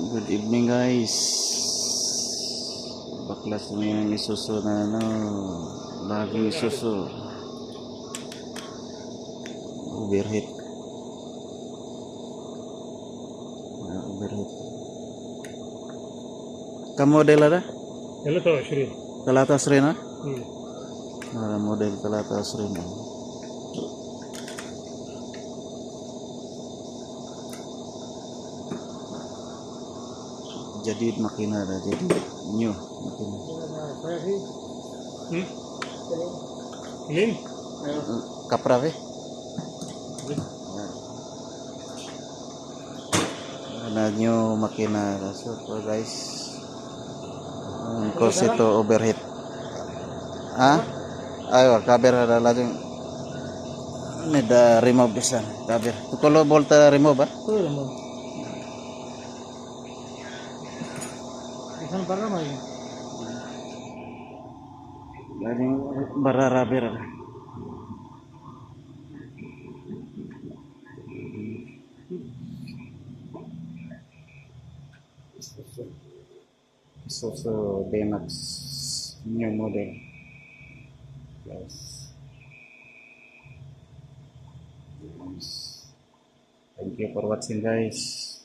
Good evening guys. Baklas na yung isuso na bagong isuso. Overheat. Overheat. Model ada? Talata 20. Talata Asrin ha? Model Talata Asrin. Jadi makina dah, jadi new makina. Clean? Kapra eh? Na new makina. So guys, cause itu overheat. Ah? Ayo, cover ada lagi. Ini dah remove bisa, cover. Tu kalau bolta remove ah? Isan para mai. Lagi bararaber. So Demax new model. Yes. Thank you for watching guys.